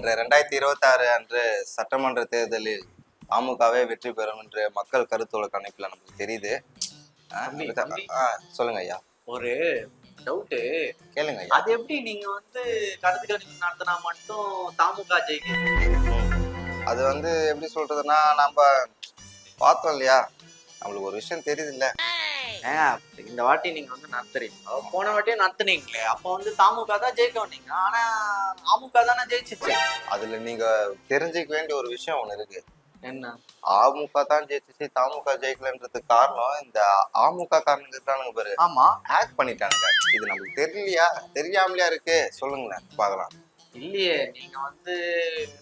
வருகின்ற 2026 அன்று சட்டமன்ற தேர்தலில் அமுகவே வெற்றி பெறும் என்று மக்கள் கருத்தோட கணிப்புல நமக்கு தெரியுது. சொல்லுங்க ஐயா. ஒரு டவுட்டு கேளுங்க ஐயா. அது எப்படி நீங்க கருத்து கணிப்பு நடத்தினா மட்டும் தாமுக ஜெயிக்க? அது எப்படி சொல்றதுன்னா, நம்ம பார்த்தோம் இல்லையா, நம்மளுக்கு ஒரு விஷயம் தெரியுது இல்ல. இந்த வாட்டி நீங்க நடத்துறீங்க, போன வாட்டியும் நடத்துனீங்களே, அப்ப தாமுக தான் ஜெயிக்க வந்தீங்க, ஆனா அமுக தானே ஜெயிச்சிச்சு. அதுல நீங்க தெரிஞ்சுக்க வேண்டிய ஒரு விஷயம் ஒண்ணு இருக்கு. என்ன? அமுக தான் ஜெயிச்சிச்சு, தாமுக ஜெயிக்கலன்றதுக்கு காரணம் இந்த அமுக காரணங்க இருக்கானுங்க பாரு. ஆமா, ஹேக் பண்ணிட்டானுங்க. இது நமக்கு தெரியலையா, தெரியாமலையா இருக்கு? சொல்லுங்களேன் பாக்கலாம். இல்லையே, நீங்க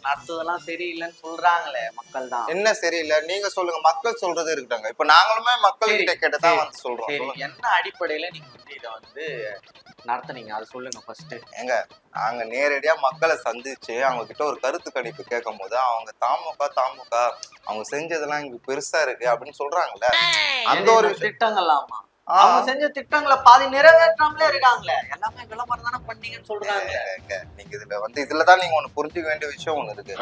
நடத்துதெல்லாம் சரியில்லைன்னு சொல்றாங்களே மக்கள் தான். என்ன சரியில்லை நீங்க சொல்லுங்க. மக்கள் சொல்றது இருக்கட்டாங்க. இப்ப நாங்களுமே மக்கள் கிட்ட கேட்டுதான் சொல்றோம். என்ன அடிப்படையில நீங்க இதை நடத்துனீங்க அது சொல்லுங்க ஃபர்ஸ்ட். ஏங்க, நாங்க நேரடியா மக்களை சந்திச்சு அவங்க கிட்ட ஒரு கருத்து கணிப்பு கேட்கும் போது அவங்க தாமுக அவங்க செஞ்சதெல்லாம் இங்க பெருசா இருக்கு அப்படின்னு சொல்றாங்கல்ல. அந்த ஒரு திட்டங்கள்லாமா அவங்க செஞ்ச திட்டங்களை பாதி நிறைவேற்றாமலே இருக்காங்களே. எல்லாமே விளம்பரம் தானே பண்ணீங்கன்னு சொல்றாங்க. நீங்க இதுலதான் நீங்க ஒண்ணு புரிஞ்சுக்க வேண்டிய விஷயம் ஒண்ணு இருக்கு.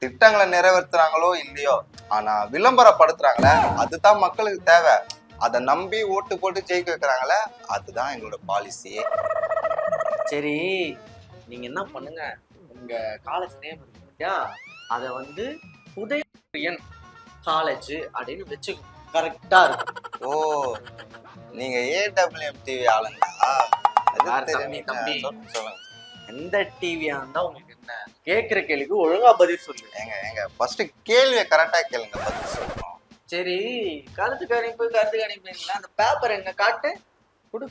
திட்டங்களை நிறைவேற்றுறாங்களோ இல்லையோ, ஆனா விளம்பரப்படுத்துறாங்களே அதுதான் மக்களுக்கு தேவை. அதை நம்பி ஓட்டு போட்டு ஜெயிக்க வைக்கிறாங்களே, அதுதான் எங்களோட பாலிசியே. சரி, நீங்க என்ன பண்ணுங்க, உங்க காலேஜ் நேம் இருக்கு, அதை உதயன் காலேஜ் அப்படின்னு வச்சுக்கோங்க. கரெக்டா இருக்கும். ஓ, நீங்க AWM டிவி ஆளுங்களா? தம்பி, எந்த டிவியா இருந்தா உங்களுக்கு என்ன? கேக்குற கேள்விக்கு ஒழுங்கா பதில் சொல்லுங்க. ஏங்க ஃபர்ஸ்ட் கேள்வியை கரெக்டா கேளுங்க, பதில் சொல்றோம். சரி, கருத்து கணிப்புங்களா? அந்த பேப்பர் எங்க காட்டு, குடு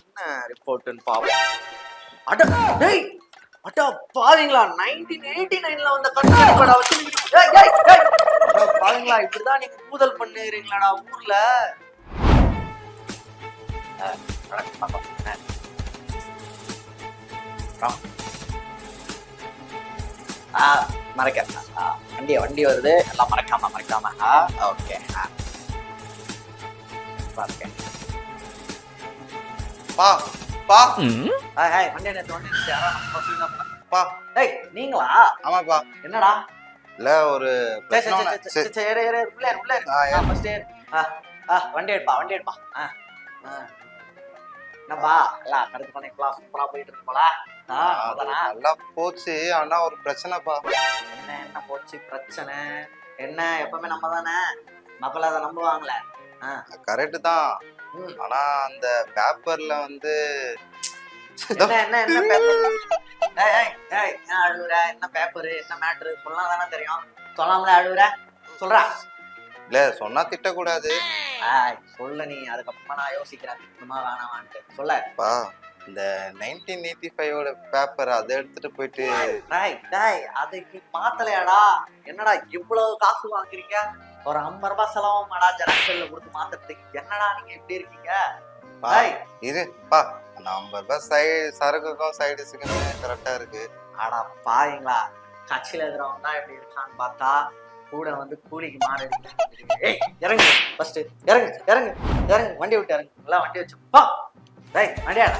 என்ன ரிப்போர்ட்னு பாப்போம். அட டேய், அட பாருங்களா, 1989ல வந்த கட்டுப்பாடா பாருங்களா, இப்படிதான் நீங்க கூதல் பண்ணுறீங்களாடா ஊர்ல. மறக்க வண்டி வருது, எல்லாம் மறக்காம. ஓகே, நீங்களா? ஆமாப்பா. என்னடா? இல்ல ஒரு வண்டி எடுப்பா. என்னப்பா எல்லாம் கருத்து பண்ணிக்கலாம், சூப்பரா போயிட்டு இருக்கு போல. நல்லா போச்சு, ஆனா ஒரு பிரச்சனைப்பா. என்ன போச்சு பிரச்சனை? என்ன, எப்பவுமே நம்ம தானே, மக்கள் அதை நம்புவாங்களே. கரெக்ட் தான், ஆனா அந்த பேப்பர்ல என்ன பேப்பர்? அழுவுற? என்ன பேப்பரு, என்ன மேட்ரு சொல்லலாம் தானே தெரியும். சொல்லாமல அழுவுற? சொல்றா. இல்ல சொன்னா திட்டக்கூடாது. சொல்ல, நீ அதுக்கப்புறமா நான் யோசிக்கிறேன் சும்மா வேணாமான்ட்டு. சொல்லப்பா. இந்த 1985 பேப்பர் அதை எடுத்துட்டு போயிட்டு அதுக்கு மாத்தலையாடா? என்னடா இவ்வளவு காசு வாங்குறீங்க? ஒரு 50 ரூபாய் செலவாமாடா ஜெராக்ஸ்ல கொடுத்து மாத்துறதுக்கு? என்னடா நீங்க இப்படி இருக்கீங்க? இருப்பா, 50 ரூபாய் சரக்குக்கும் சைடுஸுக்கும் கரெக்டா இருக்கு. ஆனா பாருங்களா, கட்சியில இருக்கிறவங்க தான் எப்படி இருக்கான்னு பார்த்தா கூட கூலிக்கு மாறி. இறங்கு ஃபர்ஸ்ட், இறங்கு வண்டி விட்டு இறங்கு. எல்லாம் வண்டி வச்சு வண்டியாடா.